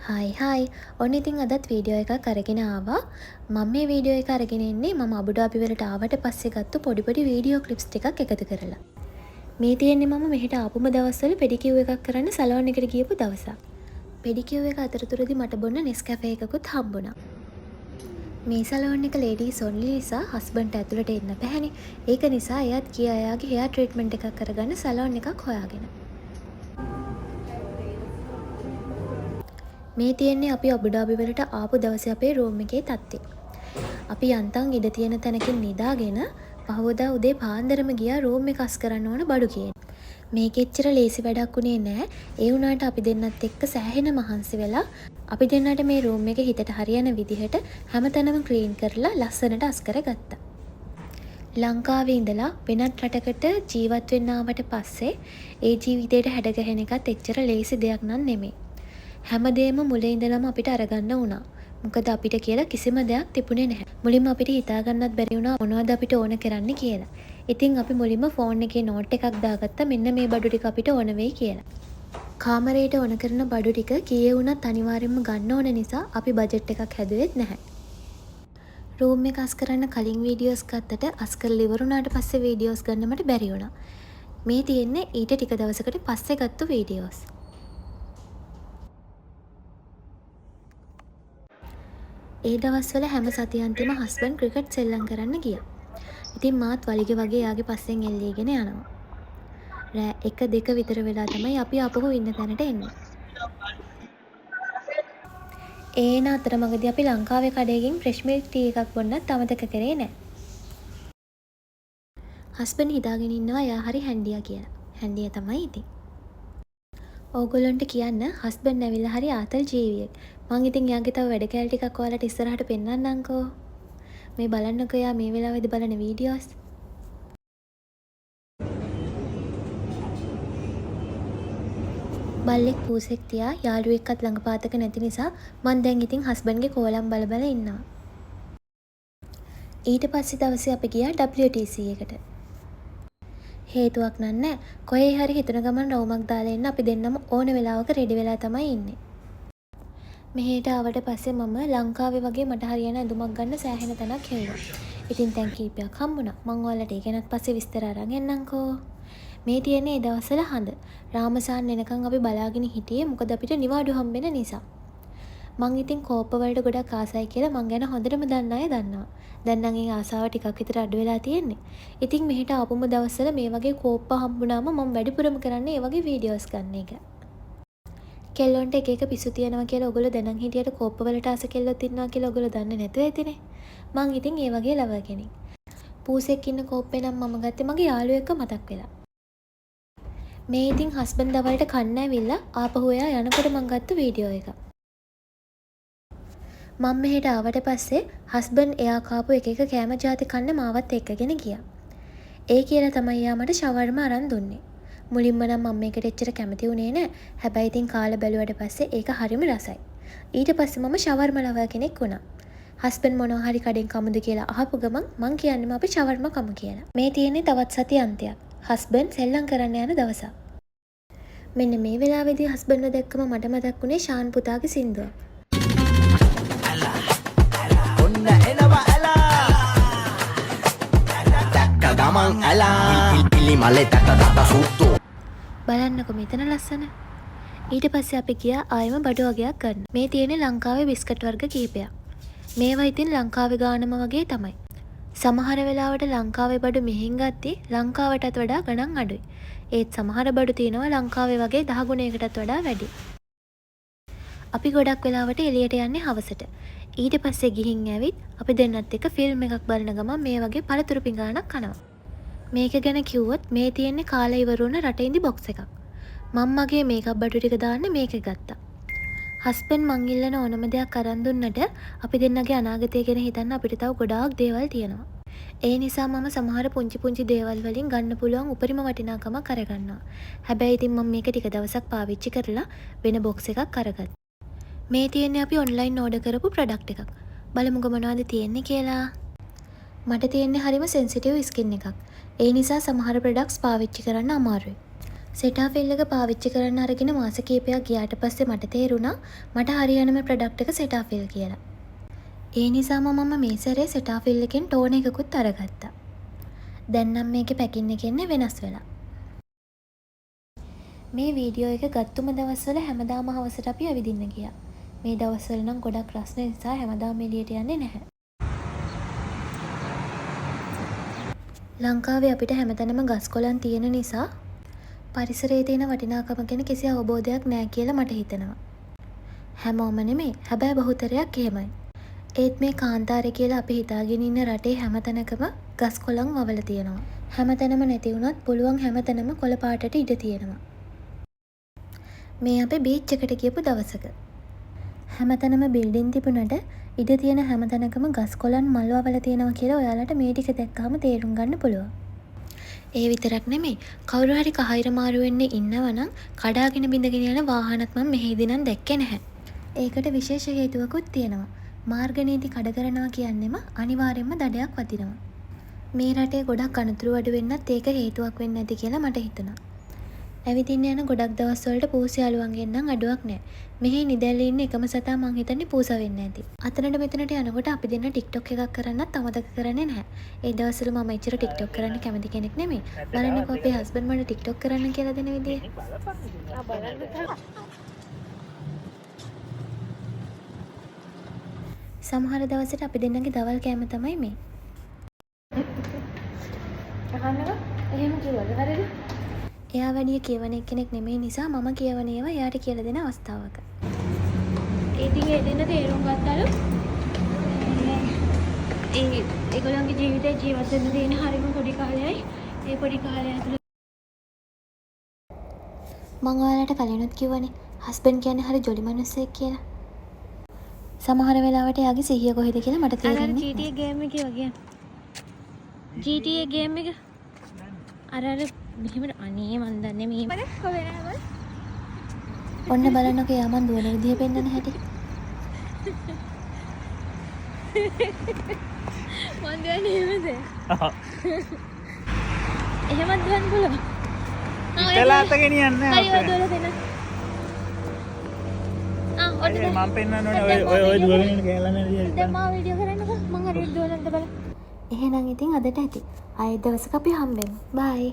හයි ඔන්න ඉතින් අදත් වීඩියෝ එකක් අරගෙන ආවා. මම මේ වීඩියෝ එක අරගෙන ඉන්නේ මම අබුඩාබි වලට ආවට පස්සේ ගත්ත පොඩි වීඩියෝ ක්ලිප්ස් ටිකක් එකතු කරලා. මේ තියෙන්නේ මම මෙහෙට ආපුම දවස්වල පෙඩිකියුර් එකක් කරන්න සලෝන් එකට ගියපු දවසක්. පෙඩිකියුර් එක අතරතුරදී මට බොන්න නෙස්කැෆේ එකකුත් හම්බුණා. මේ සලෝන් එක ලේඩීස් ඔන්ලි නිසා හස්බන්ඩ්ට ඇතුළට එන්න බැහැනේ. ඒක නිසා එයාත් ගියා එයාගේ හෙයාර් ට්‍රීට්මන්ට් එකක් කරගන්න සලෝන් එකක් හොයාගෙන. මේ තියෙන්නේ අපි අබුඩාබි වලට ආපු දවසේ අපේ රූම් එකේ තත්ත්වය. අපි යන්තම් ඉඩ තියෙන තැනකින් නිදාගෙන පහවදා උදේ පාන්දරම ගියා රූම් එක අස් කරන්න ඕන බඩු කියන. මේක එච්චර ලේසි වැඩක් උනේ නෑ. ඒ වුණාට අපි දෙන්නත් එක්ක සෑහෙන මහන්සි වෙලා අපි දෙන්නට මේ රූම් එක හිතට හරියන විදිහට හැමතැනම ක්ලීන් කරලා ලස්සනට අස් කරගත්තා. ලංකාවේ ඉඳලා වෙනත් රටකට ජීවත් වෙන්න ආවට පස්සේ ඒ ජීවිතේට හැඩගැහෙන එකත් එච්චර ලේසි දෙයක් නන් නෙමෙයි. හැමදේම මුලින් ඉඳලම අපිට අරගන්න වුණා. මොකද අපිට කියලා කිසිම දෙයක් තිබුණේ නැහැ. මුලින්ම අපිට හිතාගන්නත් බැරි වුණා මොනවද අපිට ඕන කරන්න කියලා. ඉතින් අපි මුලින්ම ෆෝන් එකේ නෝට් එකක් දාගත්තා මෙන්න මේ බඩු ටික අපිට ඕන වෙයි කියලා. කාමරේට ඕන කරන බඩු ටික කීයේ වුණත් අනිවාර්යයෙන්ම ගන්න ඕන නිසා අපි බජට් එකක් හැදුවෙත් නැහැ. රූම් එක අස් කරන්න කලින් වීඩියෝස් ගත්තට අස් කරලා ඉවරුණාට පස්සේ වීඩියෝස් ගන්න මට බැරි වුණා. මේ තියෙන්නේ ඊට ටික දවසකට පස්සේ ගත්ත වීඩියෝස්. ඒ දවස්වල හැම සතියන්තිම හස්බන්ඩ් ක්‍රිකට් සෙල්ලම් කරන්න ගියා. ඉතින් මාත් වලිගෙ වගේ යාගේ පස්සෙන් එල්ලීගෙන යනවා. රෑ 1-2 විතර වෙලා තමයි අපි ආපහු ඉන්න තැනට එන්නේ. ඒන අතරමඟදී අපි ලංකාවේ කඩේකින් ෆ්‍රෙෂ් මිල්ක් ටී එකක් බොන්නත් අමතක කරේ නෑ. හස්බන්ඩ් හිතාගෙන ඉන්නවා එයා හරි හැන්ඩියා කියලා. හැන්ඩියා තමයි ඉතින්. ඕගොල්ලන්ට කියන්න හස්බන්ඩ් ඇවිල්ලා හරි ආතල් ජීවියෙක්. මං ඉතින් එයාගේ තව වැඩ කෑලි ටිකක් ඔයාලට ඉස්සරහට පෙන්නන්නම්කෝ. මේ බලන්නකෝ එයා මේ වෙලාවේදී බලන වීඩියෝස්. බල්ලෙක් පූසෙක් තියා යාළුවෙක්වත් ළඟපාතක නැති නිසා මං දැන් ඉතින් හස්බන්ඩ්ගේ කෝලම් බල බල ඉන්නවා. ඊට පස්සේ දවසේ අපි ගියා WTC එකට. හේතුවක් නෑ. කොහේ හරි හිතන ගමන් රවුමක් දාලා එන්න අපි දෙන්නම ඕන වෙලාවක රෙඩි වෙලා තමයි ඉන්නේ. මෙහෙට ආවට පස්සේ මම ලංකාවේ වගේ මට හරියන ඇඳුමක් ගන්න සෑහෙන තැනක් හෙව්වා. ඉතින් තැන් කීපයක් හම්බුණා. මං ඔයාලට ඒ ගැනත් පස්සේ විස්තර අරන් එන්නම්කෝ. මේ තියෙන්නේ ඒ දවස්වල හඳ. රාමසාන් එනකන් අපි බලාගෙන හිටියේ මොකද අපිට නිවාඩු හම්බෙන නිසා. මං ඉතින් කෝප්ප වලට ගොඩක් ආසයි කියලා මං ගැන හොඳටම දන්න අය දන්නවා. දැන් නම් ඒ ආසාව ටිකක් විතර අඩු වෙලා තියෙන්නේ. ඉතින් මෙහෙට ආපුම දවස්වල මේ වගේ කෝප්ප හම්බුනාම මම වැඩිපුරම කරන්නේ ඒ වගේ වීඩියෝස් ගන්න එක. කෙල්ලොන්ට එක එක පිස්සු තියනවා කියලා ඔයගොල්ලෝ දැනන් හිටියට කෝප්ප වලට ආස කෙල්ලොත් ඉන්නවා කියලා ඔයගොල්ලෝ දන්නේ නැතුව ඇතිනේ. මං ඉතින් ඒ වගේ ලව කෙනෙක්. පූසෙක් ඉන්න කෝප්පේ නම් මම ගත්තේ මගේ යාළුවෙක්ව මතක් වෙලා. මේ ඉතින් හස්බන්ඩ් දවල්ට කන්න ඇවිල්ලා ආපහු එයා යනකොට මං ගත්ත වීඩියෝ එක. මම මෙහෙට ආවට පස්සේ හස්බන්ඩ් එයා කාපු එක කෑම ජාති කන්න මාවත් එක්කගෙන ගියා. ඒ කියලා තමයි එයා මට ෂවර්ම අරන් දුන්නේ. මුලින්ම නම් මම මේකට එච්චර කැමති වුණේ නෑ. හැබැයි ඉතින් කාලා බැලුවට පස්සේ ඒක හරිම රසයි. ඊට පස්සේ මම ෂවර්ම ලවර් කෙනෙක් වුණා. හස්බන්ඩ් මොනවා හරි කඩෙන් කමුද කියලා අහපු ගමන් මං කියන්නෙම අපි ෂවර්ම කමු කියලා. මේ තියෙන්නේ තවත් සති අන්තයක්. හස්බන්ඩ් සෙල්ලම් කරන්න යන දවසක්. මෙන්න මේ වෙලාවේදී හස්බන්ඩ්ව දැක්කම මට මතක් වුණේ ශාන් පුතාගේ සින්දුව. ඔන්න එනවා ඇලා දැක්ක ගමන් ඇලා පිලි මලේ තට සුට්ටෝ බලන්නකො මෙතන ලස්සන. ඊට පස්සේ අපි ගියා ආයෙම බඩු වගේක් ගන්න. මේ තියෙන්නේ ලංකාවේ බිස්කට් වර්ග කිහිපයක්. මේවා ඉතින් ලංකාවේ ගානම වගේ තමයි. සමහර වෙලාවට ලංකාවේ බඩු මෙහෙන් ගත්තී ලංකාවටත් වඩා ගණන් අඩුයි. ඒත් සමහර බඩු තියෙනවා ලංකාවේ වගේ 10 ගුණයකටත් වඩා වැඩි. අපි ගොඩක් වෙලාවට එළියට යන්නේ හවසට. ඊට පස්සේ ගිහින් ඇවිත් අපි දෙන්නත් එක්ක ෆිල්ම් එකක් බලන ගමන් මේ වගේ පළතුරු පිඟානක් කනවා. මේක ගැන කිව්වොත් මේ තියෙන්නේ කාලා ඉවර වුණ රටින්දි බොක්ස් එකක්. මම මගේ මේකප් බඩු ටික දාන්න මේක ගත්තා. හස්බන්ඩ් මං ඉල්ලන ඕනම දෙයක් අරන් දුන්නට අපි දෙන්නගේ අනාගතය ගැන හිතන්න අපිට තව ගොඩාක් දේවල් තියෙනවා. ඒ නිසා මම සමහර පුංචි දේවල් වලින් ගන්න පුළුවන් උපරිම වටිනාකමක් අරගන්නවා. හැබැයි ඉතින් මම මේක ටික දවසක් පාවිච්චි කරලා වෙන බොක්ස් එකක් අරගත්තා. මේ තියෙන්නේ අපි ඔන්ලයින් ඕඩර් කරපු ප්‍රොඩක්ට් එකක්. බලමුකෝ මොනවද තියෙන්නේ කියලා. මට තියෙන්නේ හරිම සෙන්සිටිව් ස්කින් එකක්. ඒ නිසා සමහර ප්‍රොඩක්ට්ස් පාවිච්චි කරන්න අමාරුයි. සෙටාෆිල් එක පාවිච්චි කරන්න අරගෙන මාස කීපයක් ගියාට පස්සේ මට තේරුණා මට හරියනම ප්‍රොඩක්ට් එක සෙටාෆිල් කියලා. ඒ නිසාම මම මේ සැරේ සෙටාෆිල් එකෙන් ටෝන එකකුත් අරගත්තා. දැන් නම් මේකේ පැකින් එක එන්නේ වෙනස් වෙලා. මේ වීඩියෝ එක ගත්තුම දවස්වල හැමදාම හවසට අපි ඇවිදින්න ගියා. මේ දවස්වල නම් ගොඩක් රස්නේ නිසා හැමදාම එළියට යන්නේ නැහැ. ලංකාවේ අපිට හැමතැනම ගස් කොළන් තියෙන නිසා පරිසරයේ තියෙන වටිනාකම ගැන කිසි අවබෝධයක් නැහැ කියලා මට හිතෙනවා. හැමෝම නෙමෙයි, හැබැයි බහුතරයක් එහෙමයි. ඒත් මේ කාන්තාරේ කියලා අපි හිතාගෙන ඉන්න රටේ හැමතැනකම ගස් කොළන් වවලා තියෙනවා. හැමතැනම නැති වුණත් පුළුවන් හැමතැනම කොළ පාටට ඉඩ තියෙනවා. මේ අපි බීච් එකට ගියපු දවසක. හැමතැනම බිල්ඩින් තිබුණට ඉඩ තියෙන හැමතැනකම ගස් කොළන් මල් වවලා තියෙනවා කියලා ඔයාලට මේ ටික දැක්කම තේරුම් ගන්න පුළුවන්. ඒ විතරක් නෙමෙයි, කවුරු හරි කහිර මාරු වෙන්නේ ඉන්නවනම් කඩාගෙන බිඳගෙන යන වාහනත් මම මෙහෙදි නම් දැක්කේ නැහැ. ඒකට විශේෂ හේතුවකුත් තියෙනවා. මාර්ග නීති කඩ කරනවා කියන්නේම අනිවාර්යයෙන්ම දඩයක් වදිනවා. මේ රටේ ගොඩක් අනතුරු අඩු වෙන්නත් ඒක හේතුවක් වෙන්නේ නැති කියලා මට හිතුණා. ඇවිදින්න යන ගොඩක් දවස් වලට පූස යාළුවන්ගෙන් නම් අඩුවක් නැහැ. මෙහි නිදැල්ලේ ඉන්න එකම සතා මං හිතන්නේ පූස වෙන්නේ නැති. අතනට මෙතනට යනකොට අපි දෙන්න TikTok එකක් කරන්නත් අමතක කරන්නේ නැහැ. ඒ දවස්වල මම එච්චර TikTok කරන්න කැමති කෙනෙක් නෙමෙයි. බලන්නකෝ අපේ හස්බන්ඩ් මට TikTok කරන්න කියලා දෙන විදිය. සමහර දවසට අපි දෙන්නගේ දවල් කෑම තමයි මේ. අහන්නකෝ එහෙම කිව්වද හරිද? එයා වැඩිය කියවන කෙනෙක් නෙමෙයි නිසා මම කියවන ඒවා එයාට කියලා දෙන අවස්ථාවක. ඉතින් ඒ දෙන්න තේරුම් ගත්තලු ඒගොල්ලන්ගේ ජීවිතේ ජීවත් වෙන්න තියෙන හරිම පොඩි කාලයයි ඒ පොඩි කාලය ඇතුළත මම ඔයාලට කලිනුත් කිව්වනේ හස්බන්ඩ් කියන්නේ හරි ජොලි මිනිස්සෙක් කියලා. සමහර වෙලාවට එයාගේ සිහිය කොහෙද කියලා මට තේරෙන්නේ නැහැ. GTA ගේම් එකේ වගේ. GTA ගේම් එක අර මෙහෙම අනේ මන් දන්නේ මෙහෙම කොහෙනවද? ඔන්න බලන්නකෝ යා මන් දුවන විදිය පෙන්නන හැටි. මන් දුවන්නේ එහෙමද? එහෙමත් දුවන්න පුළුවන්. ඉතලාත ගෙනියන්න හරි ඔය දුවලා දෙන්න. ඔන්න මම පෙන්නන්න ඕනේ ඔය දුවගෙන ඉන්න කැලලා නේද? දැන් මම වීඩියෝ කරන්නකෝ මං හරියට දුවනද බලන්න. එහෙනම් ඉතින් අදට ඇති. ආයෙත් දවසක අපි හම්බෙමු. බයි.